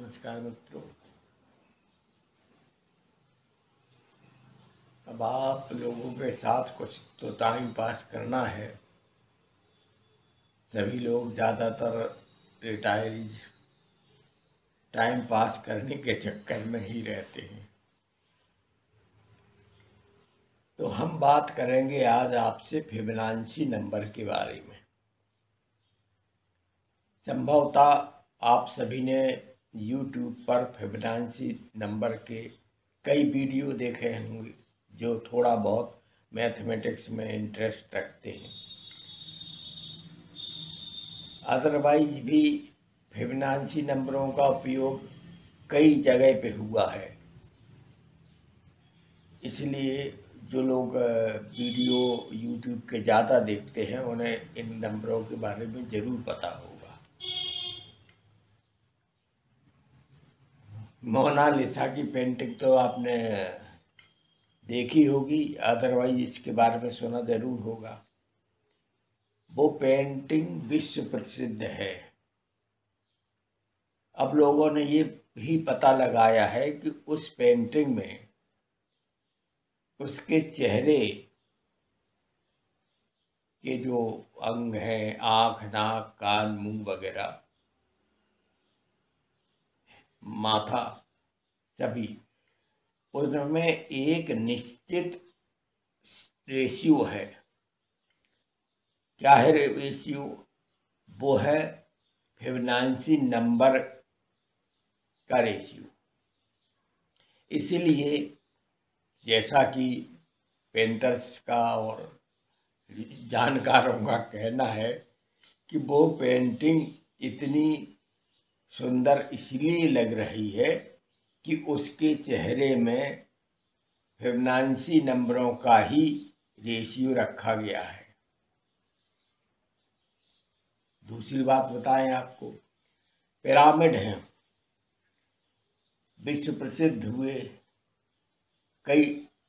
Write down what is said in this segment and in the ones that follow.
नमस्कार मित्रों। अब आप लोगों के साथ कुछ तो टाइम पास करना है। सभी लोग ज़्यादातर रिटायरीज टाइम पास करने के चक्कर में ही रहते हैं। तो हम बात करेंगे आज आपसे फिबोनाची नंबर के बारे में। संभवतः आप सभी ने YouTube पर फिबोनाची नंबर के कई वीडियो देखे होंगे जो थोड़ा बहुत मैथमेटिक्स में इंटरेस्ट रखते हैं। अदरवाइज भी फिबोनाची नंबरों का उपयोग कई जगह पे हुआ है, इसलिए जो लोग वीडियो YouTube के ज़्यादा देखते हैं उन्हें इन नंबरों के बारे में ज़रूर पता होगा। मोनालिसा की पेंटिंग तो आपने देखी होगी, अदरवाइज इसके बारे में सुना ज़रूर होगा। वो पेंटिंग विश्व प्रसिद्ध है। अब लोगों ने ये भी पता लगाया है कि उस पेंटिंग में उसके चेहरे के जो अंग हैं, आँख, नाक, कान, मुंह वगैरह, माथा, सभी उनमें एक निश्चित रेशियो है। क्या है रेशियो? वो है फिबोनाची नंबर का रेशियो। इसीलिए जैसा कि पेंटर्स का और जानकारों का कहना है कि वो पेंटिंग इतनी सुंदर इसलिए लग रही है कि उसके चेहरे में फिबोनाची नंबरों का ही रेशियो रखा गया है। दूसरी बात बताएं आपको, पिरामिड हैं, विश्व प्रसिद्ध हुए कई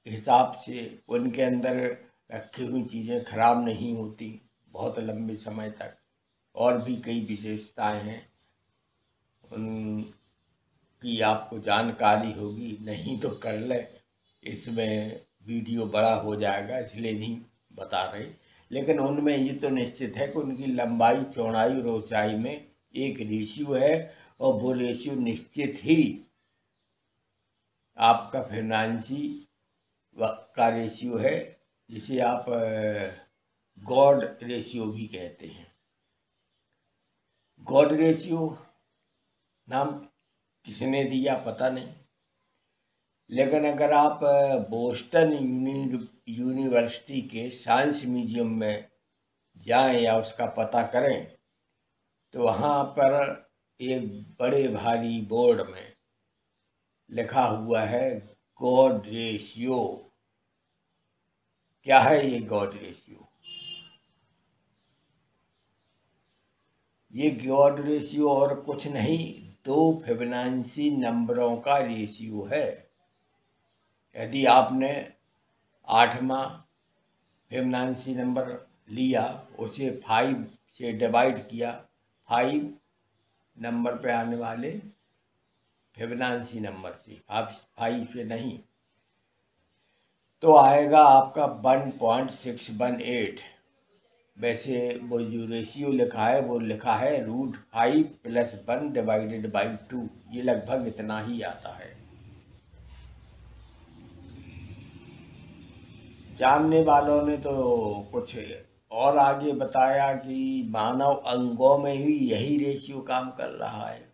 हिसाब से। उनके अंदर रखी हुई चीज़ें खराब नहीं होती बहुत लंबे समय तक, और भी कई विशेषताएं हैं उनकी आपको जानकारी होगी, नहीं तो कर ले। इसमें वीडियो बड़ा हो जाएगा इसलिए नहीं बता रहे, लेकिन उनमें ये तो निश्चित है कि उनकी लंबाई, चौड़ाई और ऊंचाई में एक रेशियो है, और वो रेशियो निश्चित ही आपका फिबोनाची का रेशियो है, जिसे आप गॉड रेशियो भी कहते हैं। गॉड रेशियो नाम किसने दिया पता नहीं, लेकिन अगर आप बोस्टन यूनिवर्सिटी के साइंस म्यूजियम में जाएं या उसका पता करें तो वहाँ पर एक बड़े भारी बोर्ड में लिखा हुआ है गॉड रेशियो। क्या है ये गॉड रेशियो? ये गॉड रेशियो और कुछ नहीं, दो फिबोनाची नंबरों का रेशियो है। यदि आपने 8वां फिबोनाची नंबर लिया, उसे 5 से डिवाइड किया, 5 नंबर पे आने वाले फिबोनाची नंबर से, 5 से नहीं, तो आएगा आपका 1.618। वैसे वो जो रेशियो लिखा है वो लिखा है √5 + 1 / 2। ये लगभग इतना ही आता है। जानने वालों ने तो कुछ और आगे बताया कि मानव अंगों में भी यही रेशियो काम कर रहा है।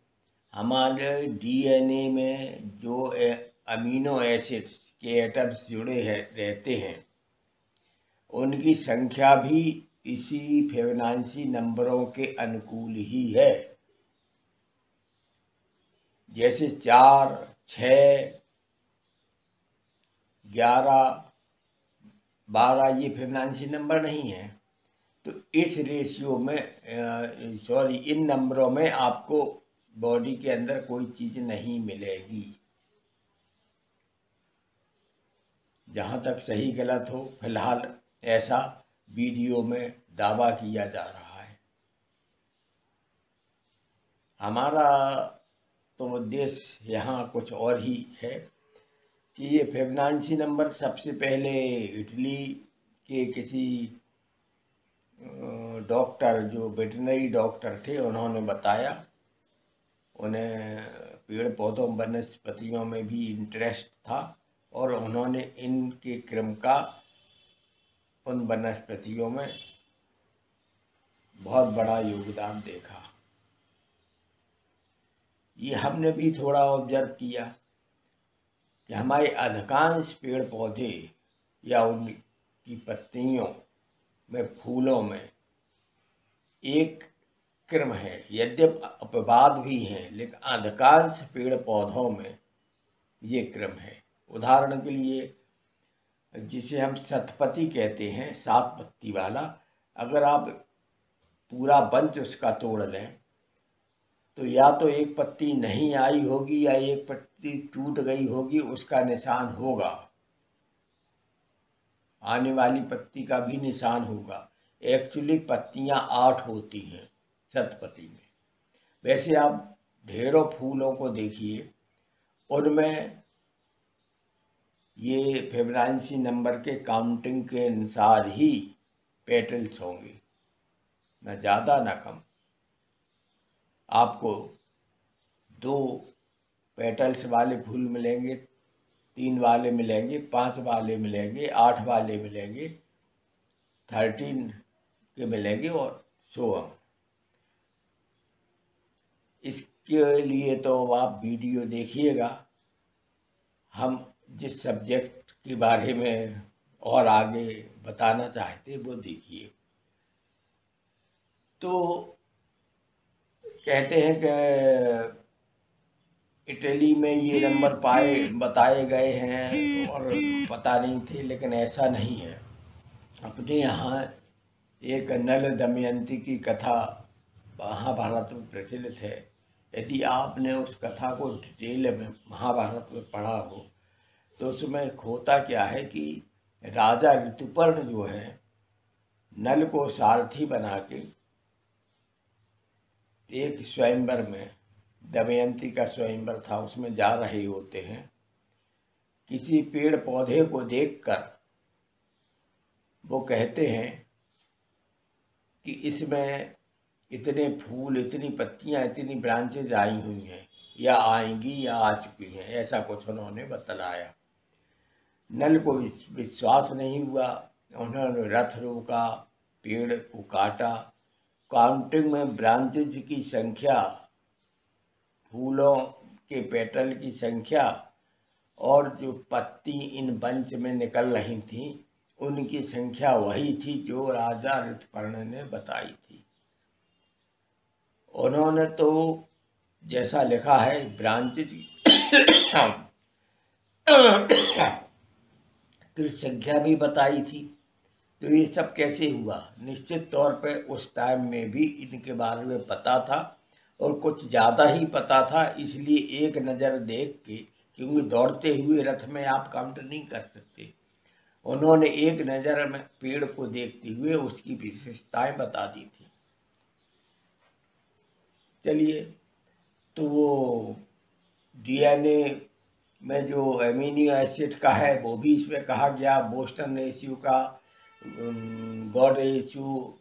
हमारे DNA में जो अमीनो एसिड्स के एटम्स जुड़े रहते हैं, उनकी संख्या भी इसी फिबोनाची नंबरों के अनुकूल ही है। जैसे 4, 6, 11, 12 ये फिबोनाची नंबर नहीं है। तो इस रेशियो में इन नंबरों में आपको बॉडी के अंदर कोई चीज़ नहीं मिलेगी। जहाँ तक सही गलत हो, फिलहाल ऐसा वीडियो में दावा किया जा रहा है। हमारा तो उद्देश्य यहाँ कुछ और ही है कि ये फिबोनाची नंबर सबसे पहले इटली के किसी डॉक्टर, जो वेटरनरी डॉक्टर थे, उन्होंने बताया। उन्हें पेड़ पौधों वनस्पतियों में भी इंटरेस्ट था और उन्होंने इनके क्रम का उन वनस्पतियों में बहुत बड़ा योगदान देखा। ये हमने भी थोड़ा ऑब्जर्व किया कि हमारे अधिकांश पेड़ पौधे या उनकी पत्तियों में, फूलों में एक क्रम है, यद्यपि अपवाद भी हैं, लेकिन अधिकांश पेड़ पौधों में ये क्रम है। उदाहरण के लिए जिसे हम शतपति कहते हैं, 7 पत्ती वाला, अगर आप पूरा बंच उसका तोड़ लें तो या तो एक पत्ती नहीं आई होगी या एक पत्ती टूट गई होगी, उसका निशान होगा। आने वाली पत्ती का भी निशान होगा। एक्चुअली पत्तियां 8 होती हैं शतपति में। वैसे आप ढेरों फूलों को देखिए, उनमें ये फिबोनाची नंबर के काउंटिंग के अनुसार ही पेटल्स होंगे, न ज़्यादा न कम। आपको 2 पेटल्स वाले फूल मिलेंगे, 3 वाले मिलेंगे, 5 वाले मिलेंगे, 8 वाले मिलेंगे, 13 के मिलेंगे और सो ऑन। इसके लिए तो आप वीडियो देखिएगा। हम जिस सब्जेक्ट के बारे में और आगे बताना चाहते वो देखिए। तो कहते हैं कि इटली में ये नंबर बताए गए हैं और पता नहीं थे, लेकिन ऐसा नहीं है। अपने यहाँ एक नल दमयंती की कथा महाभारत में प्रचलित है। यदि आपने उस कथा को डिटेल में महाभारत में पढ़ा हो तो उसमें होता क्या है कि राजा ऋतुपर्ण जो है, नल को सारथी बना के एक स्वयंवर में, दमयंती का स्वयंवर था, उसमें जा रहे होते हैं। किसी पेड़ पौधे को देखकर वो कहते हैं कि इसमें इतने फूल, इतनी पत्तियां, इतनी ब्रांचेज आई हुई हैं, या आएंगी या आ चुकी हैं, ऐसा कुछ उन्होंने बतलाया। नल को विश्वास नहीं हुआ। उन्होंने रथ रोका, पेड़ को काटा। काउंटिंग में ब्रांचेज की संख्या, फूलों के पेटल की संख्या और जो पत्ती इन बंच में निकल रही थी उनकी संख्या वही थी जो राजा ऋतुपर्ण ने बताई थी। उन्होंने तो जैसा लिखा है ब्रांचेज की संख्या भी बताई थी। तो ये सब कैसे हुआ? निश्चित तौर पे उस टाइम में भी इनके बारे में पता था और कुछ ज़्यादा ही पता था, इसलिए एक नज़र देख के, क्योंकि दौड़ते हुए रथ में आप काउंट नहीं कर सकते, उन्होंने एक नज़र में पेड़ को देखते हुए उसकी विशेषताएं बता दी थी। चलिए, तो वो डीएनए में जो एमिनो एसिड का है वो भी इसमें कहा गया। बोस्टन रेशियो का, गॉड रेशियो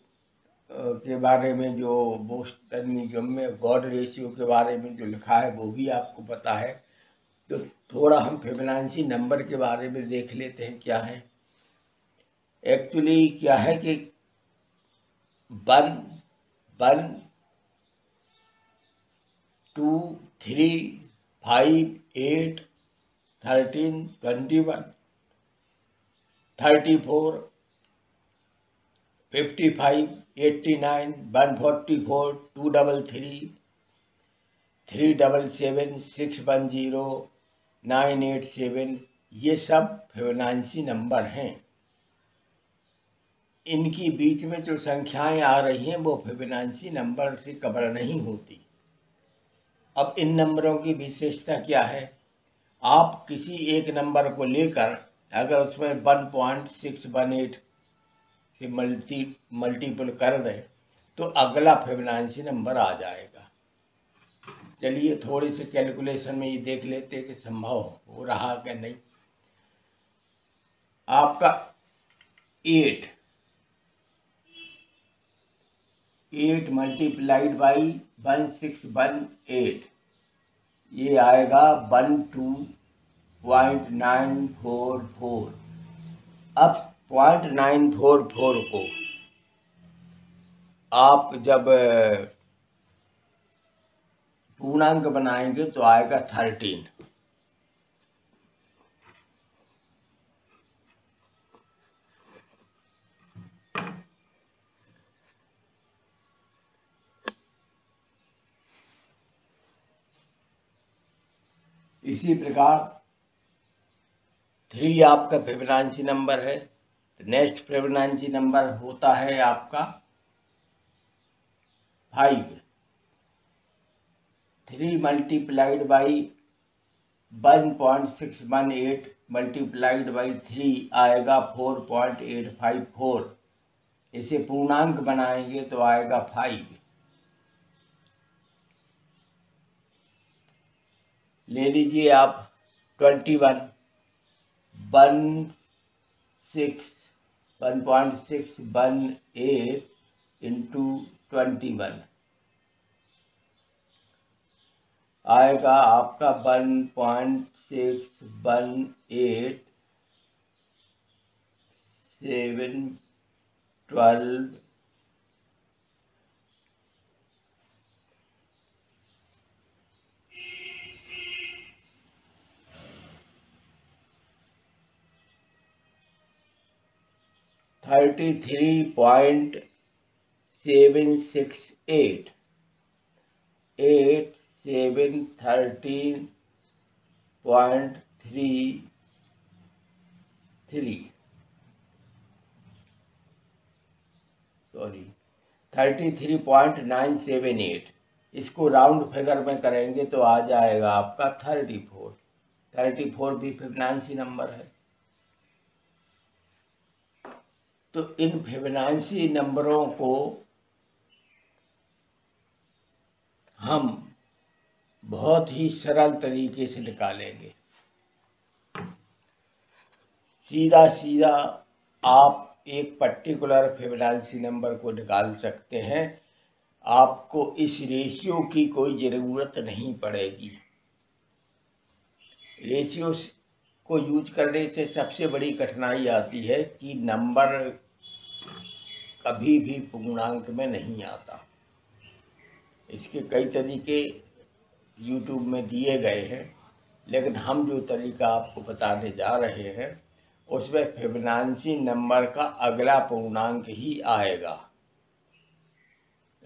के बारे में, जो बोस्टन म्यूजियम में गॉड रेशियो के बारे में जो लिखा है वो भी आपको पता है। तो थोड़ा हम फिबोनाची नंबर के बारे में देख लेते हैं क्या है। एक्चुअली क्या है कि 1, 1, 2, 3, 5, 8, 13, 21, 34, 55, 89, 144, 233, 377, 610, 987, ये सब फिबोनाची नंबर हैं। इनकी बीच में जो संख्याएं आ रही हैं वो फिबोनाची नंबर से कवर नहीं होती। अब इन नंबरों की विशेषता क्या है? आप किसी एक नंबर को लेकर अगर उसमें 1.618 से मल्टीपल कर दें तो अगला फिबोनाची नंबर आ जाएगा। चलिए थोड़े से कैलकुलेशन में ये देख लेते हैं कि संभव हो रहा कि नहीं। आपका 8 मल्टीप्लाइड बाई 1618 ये आएगा 12.944। अब 0.944 को आप जब पूर्णांक बनाएंगे तो आएगा 13। इसी प्रकार 3 आपका फिबोनाची नंबर है, तो नेक्स्ट फिबोनाची नंबर होता है आपका 5। 3 मल्टीप्लाइड बाई 1.618 मल्टीप्लाइड बाई 3 आएगा 4.854। इसे पूर्णांक बनाएंगे तो आएगा 5। ले लीजिए आप 21 1.618 इंटू 21 आएगा आपका 1.618 712 33.768 33.978। इसको राउंड फिगर में करेंगे तो आ जाएगा आपका 34। 34 भी फिबोनाची नंबर है। तो इन फिबोनाची नंबरों को हम बहुत ही सरल तरीके से निकालेंगे। सीधा सीधा आप एक पर्टिकुलर फिबोनाची नंबर को निकाल सकते हैं। आपको इस रेशियो की कोई ज़रूरत नहीं पड़ेगी। रेशियो को यूज करने से सबसे बड़ी कठिनाई आती है कि नंबर कभी भी पूर्णांक में नहीं आता। इसके कई तरीके YouTube में दिए गए हैं, लेकिन हम जो तरीका आपको बताने जा रहे हैं उसमें फिबोनाची नंबर का अगला पूर्णांक ही आएगा।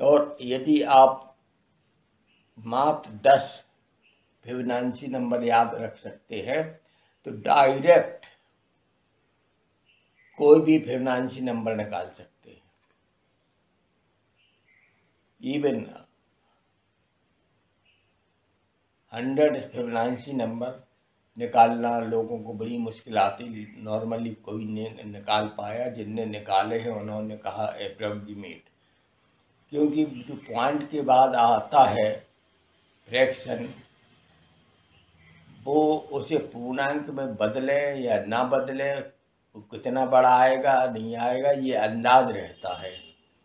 और यदि आप मात्र 10 फिबोनाची नंबर याद रख सकते हैं तो डायरेक्ट कोई भी फिबोनाची नंबर निकाल सकते हैं। इवन 100 फिबोनाची नंबर निकालना लोगों को बड़ी मुश्किल आती। नॉर्मली कोई नहीं निकाल पाया। जिनने निकाले हैं उन्होंने कहा अप्रोक्सीमेट, क्योंकि जो पॉइंट के बाद आता है फ्रैक्शन वो उसे पूर्णांक में बदले या ना बदले, कितना बड़ा आएगा नहीं आएगा ये अंदाज रहता है।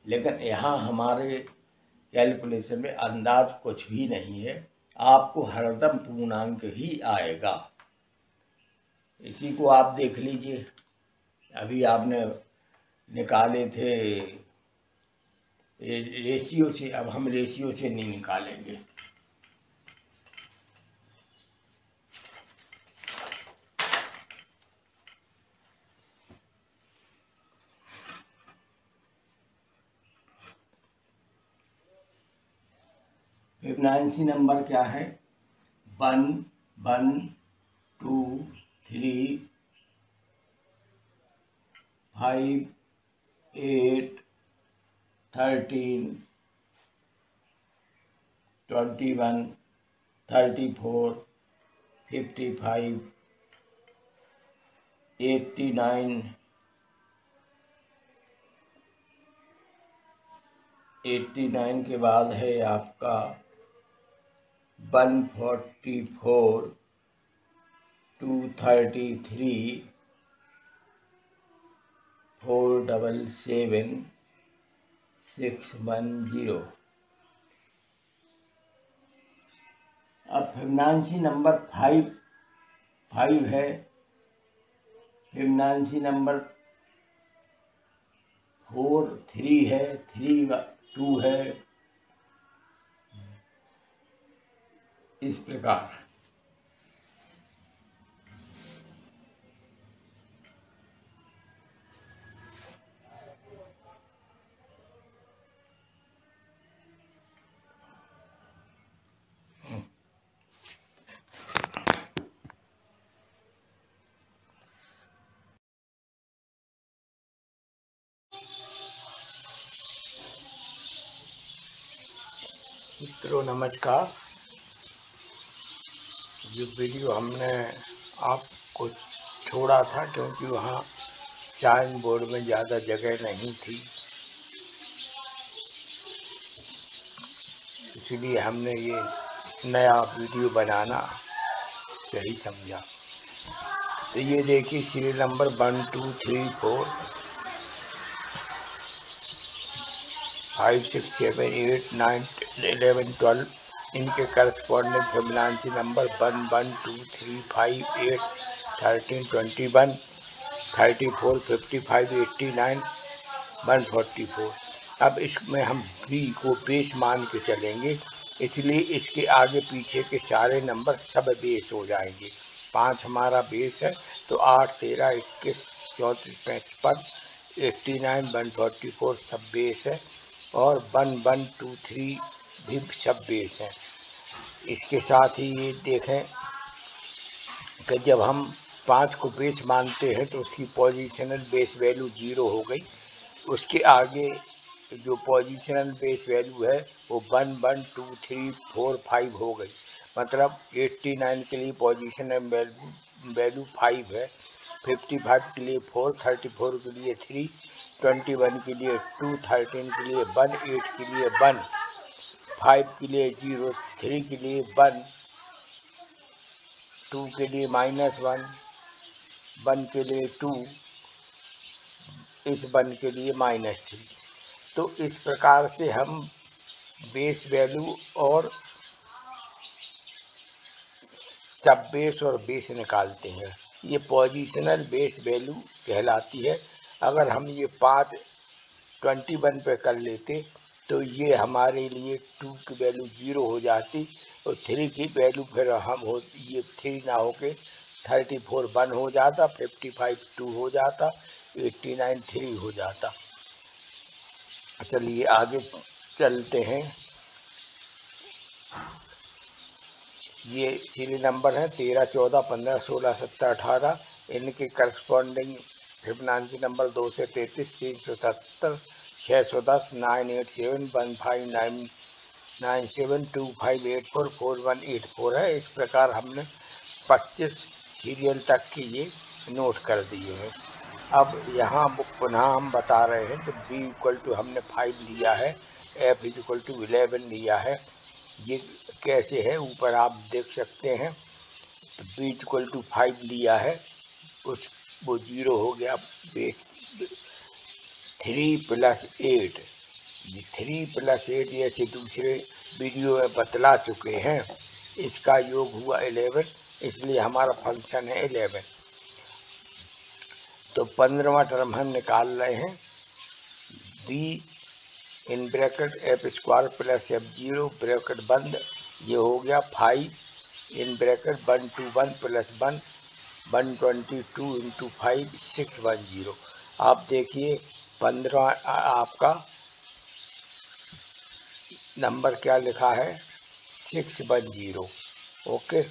लेकिन यहाँ हमारे कैलकुलेशन में अंदाज कुछ भी नहीं है, आपको हरदम पूर्णांक ही आएगा। इसी को आप देख लीजिए। अभी आपने निकाले थे रेशियो से, अब हम रेशियो से नहीं निकालेंगे। फिबोनाची नंबर क्या है? 1 1 2 3 5 8 13 21 34 55 89 89 के बाद है आपका 144 233 477 610। अब फिबोनाची नंबर 5 है, फिबोनाची नंबर 4 3 है, 3 2 है, इस प्रकार। मित्रों नमस्कार। ये वीडियो हमने आपको छोड़ा था क्योंकि वहाँ साइन बोर्ड में ज़्यादा जगह नहीं थी, इसलिए हमने ये नया वीडियो बनाना सही समझा। तो ये देखिए सीरियल नंबर 1 2 3 4 5 6 7 8 9 11 12 इनके करस्पॉन्डिंग फिबोनाची नंबर 1 1 2 3 5 8 13 21 34 55 89 144। अब इसमें हम b को बेस मान के चलेंगे, इसलिए इसके आगे पीछे के सारे नंबर सब बेस हो जाएंगे। 5 हमारा बेस है, तो 8 13 21 34 55 89 144 सब बेस है, और 1 1 2 3 भी सब बेस है। इसके साथ ही ये देखें कि जब हम 5 को बेस मानते हैं तो उसकी पोजिशनल बेस वैल्यू 0 हो गई। उसके आगे जो पोजिशनल बेस वैल्यू है वो 1 1 2 3 4 5 हो गई। मतलब 89 के लिए पोजिशनल वैल्यू 5 है, 55 के लिए 4, 34 के लिए 3, 21 के लिए 2, 13 के लिए 1, 8 के लिए 1, 5 के लिए 0, 3 के लिए 1, 2 के लिए -1, 1 के लिए 2, इस 1 के लिए -3। तो इस प्रकार से हम बेस वैल्यू और सब बेस और बेस निकालते हैं। ये पोजिशनल बेस वैल्यू कहलाती है। अगर हम ये 5 21 पे कर लेते तो ये हमारे लिए 2 की वैल्यू 0 हो जाती, और 3 की वैल्यू फिर हम हो ये 3 ना होके 34 1 हो जाता, 55 2 हो जाता, 89 3 हो जाता। चलिए आगे चलते हैं। ये सीरियल नंबर है 13 14 15 16 17 18। इनके करस्पॉन्डिंग फिबोनाची नंबर 2 से 33 370 610 987 1597 2584 4184 है। इस प्रकार हमने 25 सीरियल तक की ये नोट कर दिए हैं। अब यहाँ पुनः हम बता रहे हैं कि b इक्वल टू हमने 5 लिया है, f इक्वल टू 11 लिया है। ये कैसे है ऊपर आप देख सकते हैं। तो b इक्वल टू 5 लिया है, वो 0 हो गया। बेस 3 + 8, ये 3 + 8 जैसे दूसरे वीडियो में बतला चुके हैं, इसका योग हुआ 11, इसलिए हमारा फंक्शन है 11। तो 15वां टर्म हम निकाल रहे हैं, b in bracket f² + f0 bracket बंद, ये हो गया 5 इन ब्रैकेट 121 + 1 122 × 5 610। आप देखिए 15 आपका नंबर क्या लिखा है 610। ओके,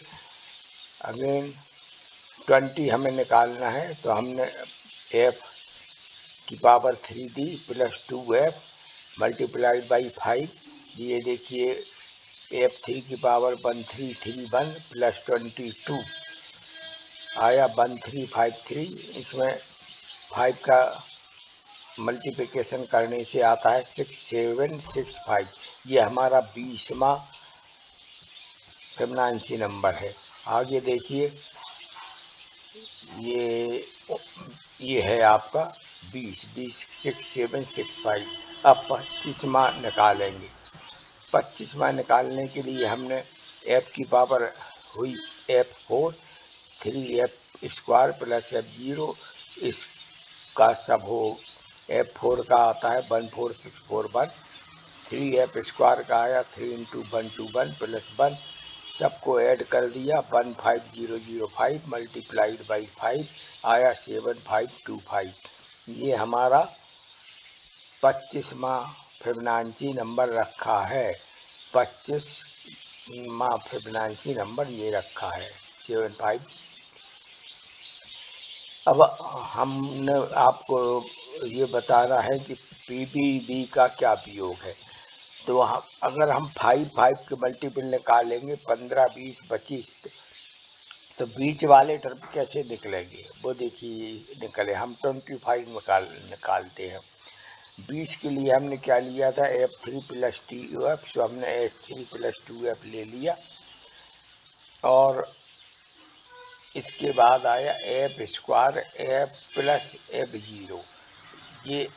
अगेन 20 हमें निकालना है, तो हमने f की power 3 the plus 2f multiplied by 5। ये देखिए f3 की पावर 1331 प्लस 22 आया 1353। इसमें 5 का मल्टीप्लिकेशन करने से आता है 6765। ये हमारा 20वां फिबोनाची नंबर है। आगे देखिए, ये है आपका 20, 6, 7, 6, 5। अब 25वां निकालेंगे। 25वां निकालने के लिए हमने f की पावर हुई f4, 3f² प्लस f0, इसका सब हो f4 का आता है 14641, 3f² का आया 3 × 121 प्लस 1, सबको ऐड कर दिया 15005 मल्टीप्लाइड बाई 5 आया 7525। ये हमारा 25वां फिबोनाची नंबर रखा है। 25वां फिबोनाची नंबर ये रखा है 75। अब हमने आपको ये बताना है कि PBB का क्या उपयोग है। तो अगर हम 5 के मल्टीपल निकालेंगे 15, 20, 25, तो बीच वाले टर्म कैसे निकलेंगे वो देखिए निकले। हम 25 निकालते हैं। 20 के लिए हमने क्या लिया था f3 + 2f, तो हमने s3 + 2f ले लिया, और इसके बाद आया f² f + f0। ये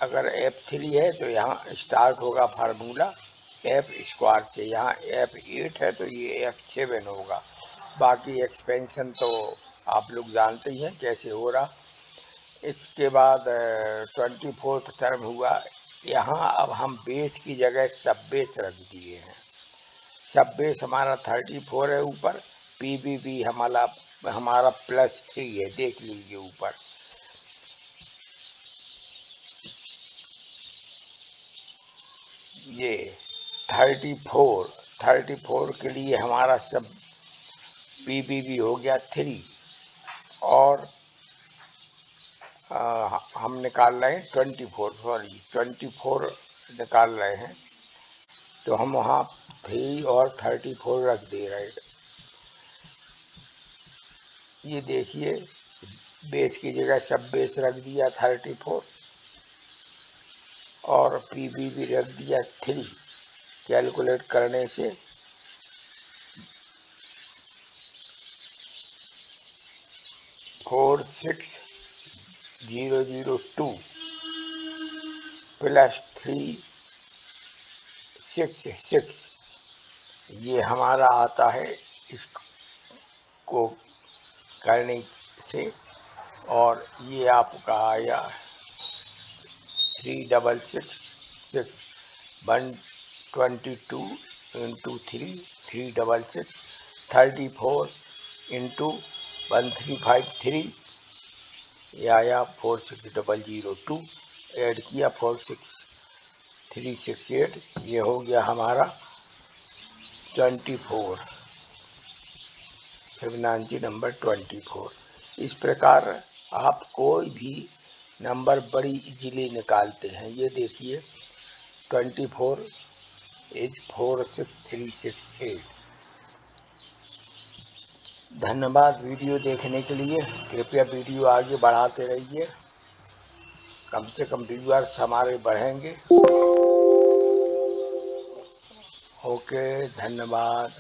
अगर f3 है तो यहाँ स्टार्ट होगा फार्मूला f² से, यहाँ f8 है तो ये f7 होगा। बाकी एक्सपेंशन तो आप लोग जानते ही हैं कैसे हो रहा। इसके बाद 24th टर्म हुआ। यहाँ अब हम बेस की जगह सब बेस रख दिए हैं। सब बेस हमारा 34 है ऊपर, PBB हमारा +3 है, देख लीजिए ऊपर। ये 34 के लिए हमारा सब PBB हो गया 3, और हम निकाल रहे हैं 24 निकाल रहे हैं, तो हम वहाँ 3 और 34 रख दे रहे हैं। ये देखिए बेस की जगह सब बेस रख दिया 34, और PBB रख दिया 3। कैलकुलेट करने से 46002 + 366, ये हमारा आता है इसको करने से। और ये आपका आया 3666, 122 × 3, 366, 34 × 1353, ये आया 46002, ऐड किया 46368, ये हो गया हमारा 24, फिबोनाची नंबर 24। इस प्रकार आप कोई भी नंबर बड़ी इजीली निकालते हैं। ये देखिए 24 = 46368। धन्यवाद वीडियो देखने के लिए। कृपया वीडियो आगे बढ़ाते रहिए, कम से कम व्यूअर्स हमारे बढ़ेंगे। ओके, धन्यवाद।